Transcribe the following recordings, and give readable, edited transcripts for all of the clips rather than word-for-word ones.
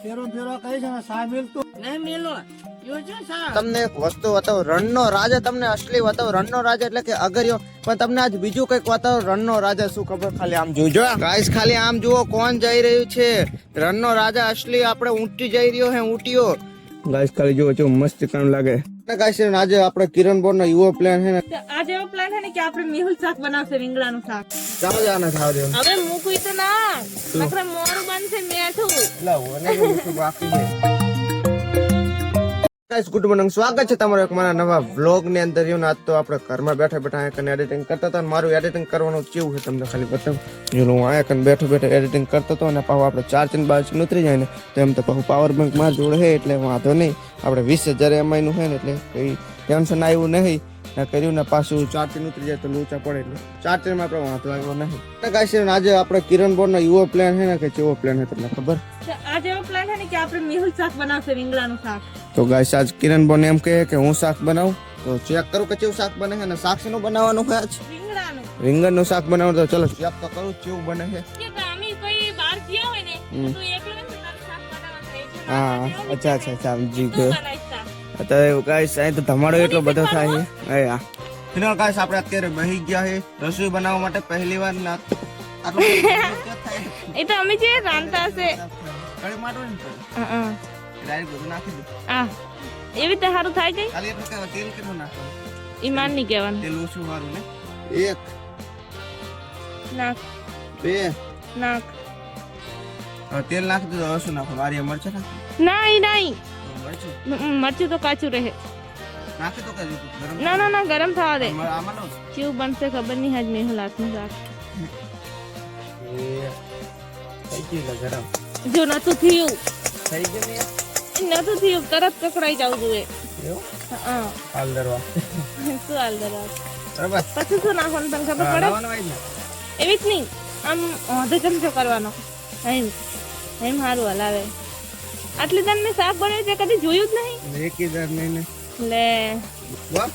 તમને એક વસ્તુ બતાવું, રણનો રાજા તમને અસલી બતાવું. રણનો રાજા એટલે કે અગરિયો, પણ તમને આજ બીજું કઈક બતાવું. રણનો રાજા શું ખબર, ખાલી આમ જોજો ગાઈસ, ખાલી આમ જુઓ કોણ જઈ રહ્યું છે. રણનો રાજા અસલી આપણે ઊંટી જઈ રહ્યો હે, ઊંટીઓ ગાઈસ. ખાલી જુઓ જો મસ્ત કામ લાગે ગાઈસ. આજે આપણે કિરણ બોર નો યુવો પ્લાન છે ને, आज एवो प्लान है कि આપણે મેહુલ શાક બનાવશે, રીંગણાનું શાક. ચાલો જાને ખાવ દે. હવે મૂકું તો ના, નકરા મોરું બનશે મેઠું. લા ઓને મૂકું બાકી છે. ગાઈસ ગુડ મોર્નિંગ, સ્વાગત છે તમારું એક મારા નવા વ્લોગ ની અંદર. આજ તો આપણે ઘરમાં બેઠા બેઠા એક એડિટિંગ કરતા હતા. મારું એડિટિંગ કરવાનું કેવું છે તમને ખાલી બતાવું. જો હું આ એક બેઠો બેઠો એડિટિંગ કરતો હતો અને પાછું આપણે ચાર્જિંગ ઉતરી જાય ને તો એમ તો પાછું પાવર બેંક માં જોડે છે એટલે વાંધો નહીં. આપણે 20,000 mAh નું છે ને એટલે કઈ ટેન્શન આવ્યું નહીં. કર્યું ને પાછું ચાર્જિંગ ઉતરી જાય તો લોચા પડે એટલે ચાર્જિંગ માં આપણે વાંધો આવ્યો નહીં. ગાઈસ આજે આપણે કિરણ બોર નો યુવો પ્લાન છે ને, કે કેવો પ્લાન છે તમને ખબર? आज एवो प्लान है कि આપણે મેહુલ શાક બનાવશે, રીંગણાનું શાક. તો ગાઈસ આજ કિરણ બોન એમ કહે કે હું શાક બનાવું તો ચેક કરું કે કેવું શાક બને છે. અને શાક શેનું બનાવવાનું છે આજ? રીંગણાનું. રીંગણનું શાક બનાવવાનું. તો ચલો ચેક તો કરું કેવું બને છે. કે અમે કોઈ બહાર ગયા હોય ને તો એકલો ને તારું શાક બનાવવાનું. હા અચ્છા સમજી ગયો. બનાવીશ શાક. અત્યારે ગાઈસ અહીં તો ધમાડો એટલો બધો થાય છે. હા ફિલહાલ ગાઈસ આપણે અત્યારે બહી ગયા છે રસોઈ બનાવવા માટે. પહેલી વાર ના એ તો અમે જે રાંધતા હશે. કડી માટો ને હા ડાયરેક્ટ બધું નાખી દો. આ એવી રીતે સારું થાય ગઈ. ખાલી એટલું કે તેલ કેટલું નાખવાનું? ઈમાન ની કહેવાનું. તેલ ઓછું સારું ને. 1 નાખ 2 નાખ. તેલ નાખી દીધું. હવે શું નાખો? વારી મરચા નાખો. નહીં મરચું તો કાચું રહે. નાખી તો કરી ગરમ. ના ગરમ થવા દે. આમાં નો કેવું બનશે ખબર નહીં. આજ મેહુલ હાથનું શાક થઈ ગયું ગરમ. જો નતું થયું થઈ ગયું ને નતું થયું તરત કકડાઈ જવું જોઈએ. એવું હા હાલ દરવા શું હાલ દરવા. બરાબર. પછી શું નાખવાનું તને ખબર પડે? લાવવાનું હોય ને. એવી જ નહીં, આમ અડધો ચમચો કરવાનો. એમ સારું હલાવે. આટલી તને મેં શાક બનાવ્યું છે કદી જોયું જ નહીં. એક ઈધર નહીં ને લે વાહ.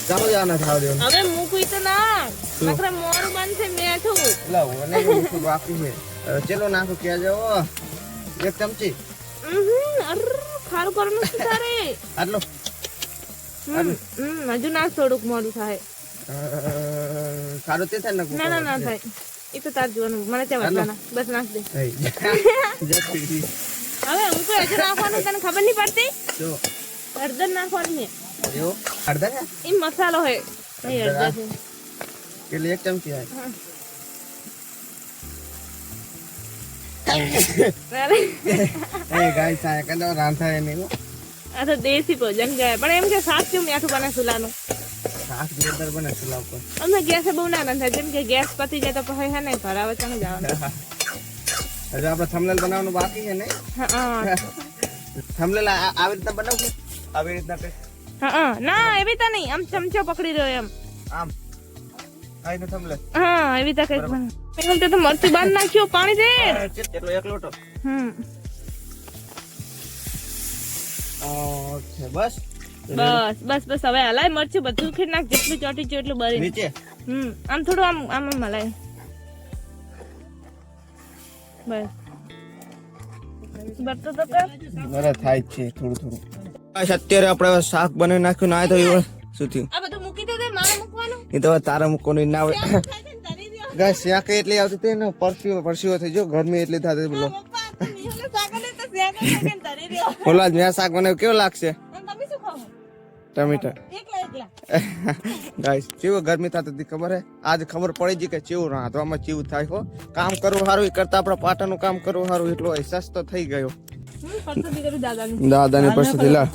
ચાલો જાને ખાવ દે. હવે મૂકું તો ના, નકરા મોરું બનશે મેઠું. લા ઓને મૂકું બાકી છે. ચલો નાખો કે જાઓ. એક ચમચી ખારું કરવાનું છે તારે. આટલો હજુ નાખ, થોડુંક મોડું થાય. સારું તે થાય ને. ના થાય. એ તો તાર જોવાનું. મને ત્યાં વાટવાના. બસ નાખ દે. હવે હું તો હજુ નાખવાનું તને ખબર નહીં પડતી. જો હળદર નાખવાનું છે. એવું હળદર છે એ મસાલો હે. નહીં હળદર છે. એટલે એક ચમચી આવે. એ ગાઈસ આ કદો રાંધા નહીં. આ તો દેશી ભોજન કહેવાય. પણ એમ કે શાક કેવું મીઠું બને ચૂલાનું. શાક જોરદાર બને ચૂલા ઉપર. અમે ગેસે બહુ ના રાંધાય. જેમ કે ગેસ પતી જાય તો પછી હે ને ભરાવે ચાલે જવાનું. હજુ આપણે થંબનેલ બનાવવાનું બાકી છે ને. હા થંબનેલ આવી રીતના બનાવવું. આવી રીતના કઈ ના એવી તો નહીં. આમ ચમચો પકડી રહ્યો એમ. આમ આઈને થંબનેલ. હા એવી તો કઈક બને. મેં તો મરચું બાંધ નાખ્યું. પાણી દે. એટલો એક લોટો. ઓકે બસ. બસ હવે હલાય. મરચું બધું ખીર નાખ. જેટલું ચોટી ગયું એટલું બરી. નીચે આમ થોડું આમ હલાય. બસ બરતો તો કર. બરા થાય છે થોડું. અત્યારે આપણે શાક બનાવી નાખ્યું. ના તો શું થયું? આ બધું મૂકી દે. મારે મૂકવાનું. એ તો તારા મૂકવાનું ના આવે. ગાય શાક એટલી આવતી હતી ને, પરસીઓ થઈ ગયો. ગરમી એટલી થતી બોલો. ઓલા મેં શાક બનાવ્યું કેવું લાગશે? ટમેટા. ગાઈસ કેવું ગરમી થતી હતી ખબર હે? આજ ખબર પડી ગઈ કે કેવું રાંધવામાં કેવું થાય. હો કામ કરવું સારું એ કરતા આપણે પાટાનું કામ કરવું સારું. એટલો અહેસાસ તો થઈ ગયો. દાદાની પરસેથી લા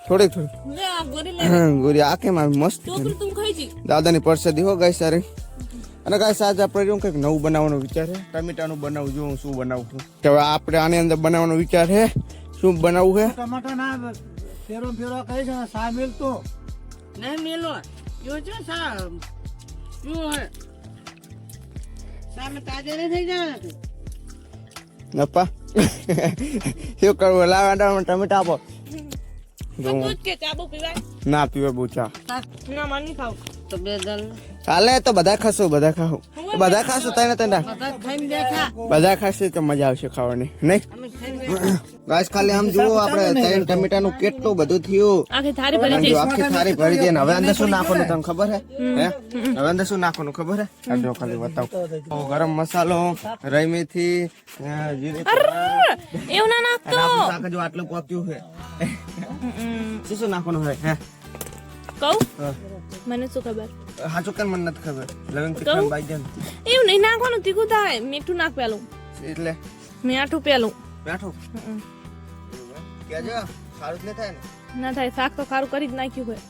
થોડીક ગોરી આ કેમ મસ્ત દાદાની પરસેથી હો ગાઈસ સારી. અને ગાઈસ આજે આપણે એવું કંઈક નવું બનાવવાનો વિચાર છે. ટમેટાનું બનાવું. જો હું શું બનાવું છું. હવે આપણે આની અંદર બનાવવાનો વિચાર છે. શું બનાવવું છે? ટમાટા ના ફેરો કહે છે સા મેલતો નહીં મેલો. જો સા શું હે સામે તાજે થઈ જાય. નપા શું કરવું? લાવા ટમેટા આપો. દૂધ કે ચા બહુ પીવાય? ના પીવે બહુ ચા. ના મને ખાવ તો બે દલ ચાલે તો બધા ખાશું બધા ખાવું બધા ખાશું તને તને બધા ખાશે તો મજા આવશે ખાવાની નહીં ગાઈસ ખાલી આમ જુઓ આપણે ત્રણ ટમેટાનું કેટલું બધું થયું આખી થાળી ભરી આમ જઈશ જો આખી થાળી ભરી દે ને હવે અંદર શું નાખવાનું તમને ખબર હે હવે અંદર શું નાખવાનું ખબર હે આ જો ખાલી બતાવો ગરમ મસાલો રાઈ મેથી જીરું એવું ના નાખતો શાક જો આટલું પોક્યું છે શું નાખવાનું હોય હે કહું મને શું ખબર હાચું કેમ મને નથી ખબર લવિંગ તીખું બાઈજન એવું નહીં નાખવાનું તીખું થાય મીઠું નાખ પેલું એટલે મીઠું પેલું બેઠો કેજો સારું જ નહીં થાય ને ના થાય શાક તો ખારું કરી જ નાખ્યું હોય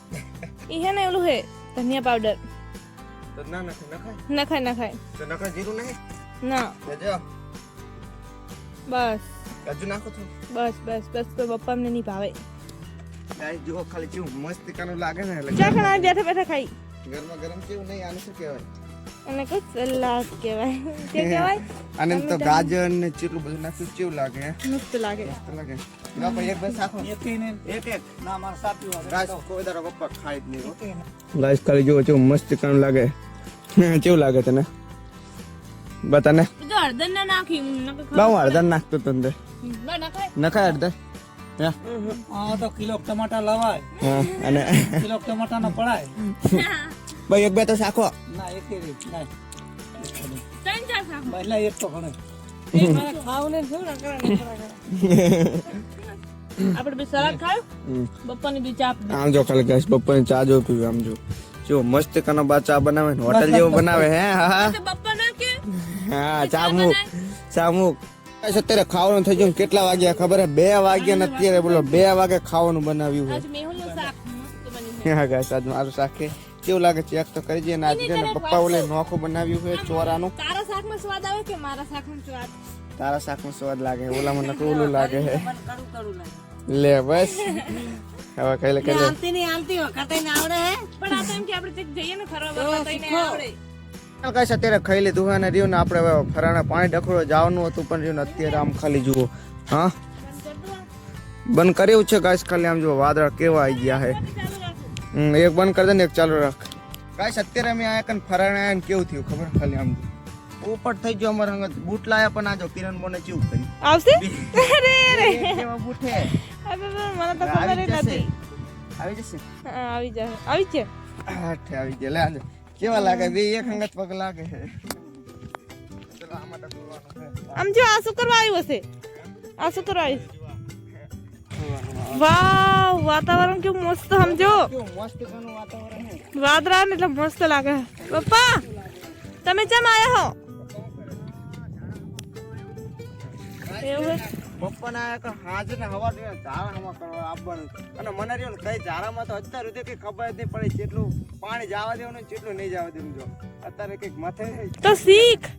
ઈ હે ને ઓલું હે ધનિયા પાવડર તો ના નખાય નખાય નખાય તો નખાય જીરું નહીં ના કેજો બસ કાજુ નાખો છો બસ બસ બસ તો પપ્પા અમને નહીં ભાવે ગાઈસ જો ખાલી કેવું મસ્ત કાનું લાગે ને એટલે ચા ખાના બેઠા બેઠા ખાઈ ગરમા ગરમ કેવું નહીં આને શું કહેવાય અને કઈ સલાડ કહેવાય કે કહેવાય આને તો ગાજર ને ચીટલું બધું નાખ્યું કેવું લાગે હે મસ્ત લાગે મસ્ત લાગે ના ભાઈ એક બસ આખો એક ના મારે સાપી વાગે ગાઈસ કોઈ દારો પપ્પા ખાઈ જ નહીં ગાઈસ ખાલી જો કેવું મસ્ત કાનું લાગે કેવું લાગે તને બતાને જો હળદર ના નાખી બહુ હળદર નાખતો તો અંદર નખાય નખાય હળદર હા આ તો કિલો ટમાટા લવાય હા અને કિલો ટમાટા ના પડાય ભાઈ એક બે તો શાખો ના એક રીત ના ત્રણ ચાર શાક પહેલા એક તો ઘણે ખાવું ને શું ના કરે આપણે બી સલાડ ખાયું બપ્પાની બી ચા આમ જો ખાલી ગાઈસ બપોરે ચા જો પીવું આમ જો મસ્ત કાનો બા ચા બનાવે ને હોટલ જેવો બનાવે હે હા બપ્પા ના કે હા ચામુક અત્યારે ખાવાનું થઈ ગયું કેટલા વાગ્યા ખબર હે 2 વાગ્યા ને અત્યારે બોલો 2 વાગે ખાવાનું બનાવ્યું આજ મેહુલનું શાક મસ્ત બન્યું છે હા ગાઈસ આજ મારું શાક છે કેવું લાગે ચેક તો કરી દે ને આજ ને પપ્પા ઓલે નોખું બનાવ્યું છે ચોરાનું તારા શાકમાં સ્વાદ આવે કે મારા શાકમાં સ્વાદ તારા શાકમાં સ્વાદ લાગે ઓલામાં નકરું ઓલું લાગે હે લે બસ હવે કઈ લે પણ આ તો એમ કે આપણે તે જઈએ ને ફરવા બરવા તઈને આવડે ગાઈસ અત્યારે ખાઈ લીધું અને રહ્યું ને આપણે હવે ફરાણા પાણી ડખડો જવાનું હતું પણ રહ્યું ને અત્યારે આમ ખાલી જુઓ હા બંધ કર્યું છે ગાઈસ ખાલી આમ જુઓ વાદળા કેવા આવી ગયા હે એક બંધ કરી દે ને એક ચાલુ રાખ ગાઈસ અત્યારે અમે આયા કન ફરાણા આયા ને કેવું થયું ખબર ખાલી આમ ઉપર થઈ ગયો અમાર હંગત બૂટ લાયા પણ આ જો કિરણ બોને ચેવું કર્યું આવશે અરે અરે કેવા બૂટ હે અબે મને તો ખબર જ નથી આવી જશે હા, આવી જાય આવી છે આઠે આવી ગયા લે આજે કેવા લાગે બે એક હંગત પગ લાગે છે ચલો આમાં ડખડવાનું છે આમ જો આ શું કરવા આવ્યું હશે આ શું કરવા આવ્યું વાવ વાતાવરણ કેવું મસ્ત સમજો કેવું મસ્ત ઘણું વાતાવરણ છે વાદળા ને એટલે મસ્ત લાગે પપ્પા તમે કેમ આયા હો એવું હે? પપ્પાના એક હાજર ને હવા દે ઝારામાં કરવા આપવાનું અને મને રહ્યું ને કઈ ઝારામાં તો અત્યારે સુધી કઈ ખબર જ નહીં પડી કેટલું પાણી જવા દેવું ને કેટલું નહીં જવા દેવું જો અત્યારે કઈક માથે તો શીખ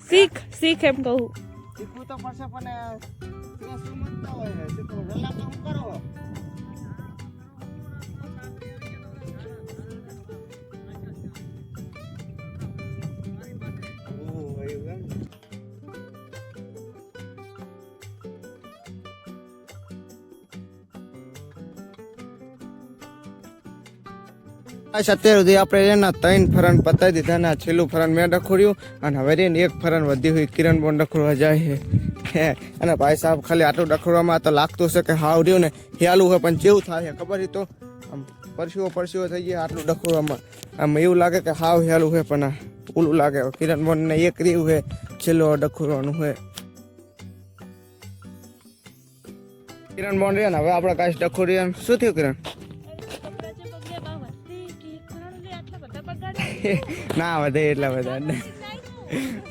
શીખ શીખ એમ કહું શીખવું તો પડશે પણ ત્યાં શું મતતા હોય શીખવું રલ્લા કામ કરો અત્યાર સુધી આપણે એના 3 ફરન પતાવી દીધા ને આ છેલ્લું ફરન મેં ડખોડ્યું અને હવે એને એક ફરન વધી હોય કિરણ બોન ડખોડવા જાય છે અને ભાઈ સાહેબ ખાલી આટલું ડખોડવામાં તો લાગતું છે કે હાવ રહ્યું ને હેલું હોય પણ જેવું થાય ખબર તો આમ પરસીઓ થઈ ગયા આટલું ડખોડવામાં આમ એવું લાગે કે હાવ હેલું હોય પણ ઓલું લાગે કિરણ બોન ને એક રહ્યું હોય છેલ્લું ડખોડવાનું હોય કિરણ બોન રહ્યા ને હવે આપણે કાંઈ ડખોડીએ શું થયું કિરણ ના વધે એટલા બધા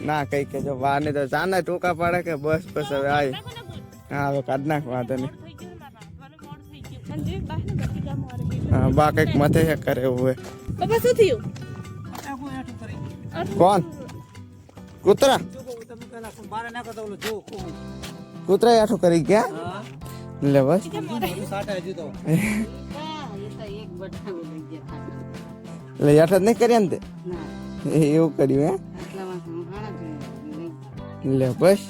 ના કઈ કે જો બહાર ને તો ચાના ટૂંકા પાડે કે બસ બસ હવે આવી હા હવે કાઢ નાખ વાંધો નહીં હા બા કઈક મથે છે કરે એવું હોય પપ્પા શું થયું કોણ કૂતરા તમે પેલા બારે નાખો તો ઓલું જો કૂતરા આઠું કરી ગયા લે બસ સાટા હજુ તો એટલે યાઠ જ નહીં કર્યા ને તે એવું કર્યું હે લે બસ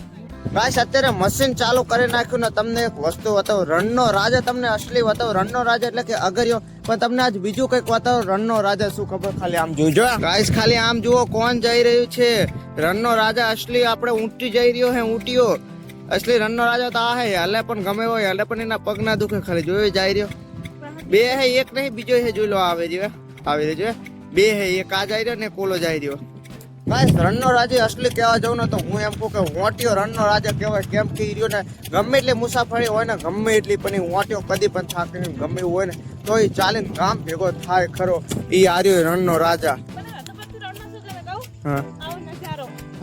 ગાઈસ અત્યારે મશીન ચાલુ કરી નાખ્યું ને તમને એક વસ્તુ બતાવું રણનો રાજા તમને અસલી બતાવું રણનો રાજા એટલે કે અગરિયો પણ તમને આજ બીજું કંઈક વાતાવરણ રણનો રાજા શું ખબર ખાલી આમ જોજો ગાઈસ ખાલી આમ જુઓ કોણ જઈ રહ્યું છે રણનો રાજા અસલી આપણે ઊંટી જઈ રહ્યો હે ઊંટીઓ અસલી રણનો રાજા તો આ હે હલે પણ ગમે હોય હલે પણ એના પગ ના દુખે ખાલી જોયો જાય રહ્યો બે હે એક નહીં બીજો હે જોઈ લો આવી રહ્યો બે હે એક આ જાય રહ્યો ને કોલો જાય રહ્યો ગાઈસ રણનો રાજા અસલી કહેવા જાઉં ને તો હું એમ કહું કે ઊંટીઓ રણનો રાજા કહેવાય કેમ કે ઈ રહ્યો ને ગમે એટલી મુસાફરી હોય ને ગમે એટલી પણ ઈ ઊંટીઓ કદી પણ થાકે નહીં ગમે એવું હોય ને તો એ ચાલીને ગામ ભેગો થાય ખરો ઈ આર્યો રણનો રાજા હા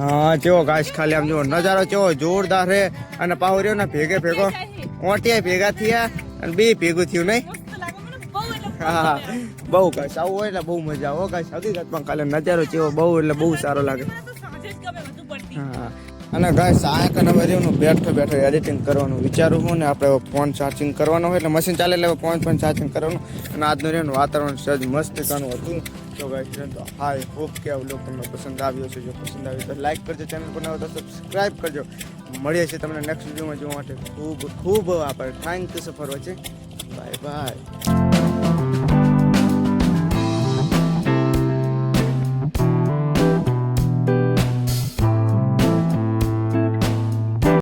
હા જેવો ગાઈસ ખાલી આમ જો નજારો કેવો જોરદાર હે અને પાહો રહ્યો ને ભેગો ઊંટિયા ભેગા થયા અને બે ભેગું થયું નહીં હા બહુ ગાઈસ આવું હોય એટલે બહુ મજા આવે ગાઈસ હકીકતમાં કાલે નજારો કેવો બહુ એટલે બહુ સારો લાગે હા અને ગાઈસ આ કન હવે રહ્યું બેઠો એડિટિંગ કરવાનું વિચારું હું ને આપણે ફોન ચાર્જિંગ કરવાનો હોય એટલે મશીન ચાલે એટલે ફોન પણ ચાર્જિંગ કરવાનું અને આજનું રહ્યું વાતાવરણ સજ મસ્ત કાનું હતું તો ગાઈસ તો હાય હોપ કે આ વ્લોગ તમને પસંદ આવ્યો છે જો પસંદ આવ્યો તો લાઈક કરજો ચેનલ પર નવો તો સબસ્ક્રાઇબ કરજો મળીએ છીએ તમને નેક્સ્ટ વિડીયોમાં જોવા માટે ખૂબ ખૂબ આભાર થેન્ક યુ સફર વચ્ચે બાય બાય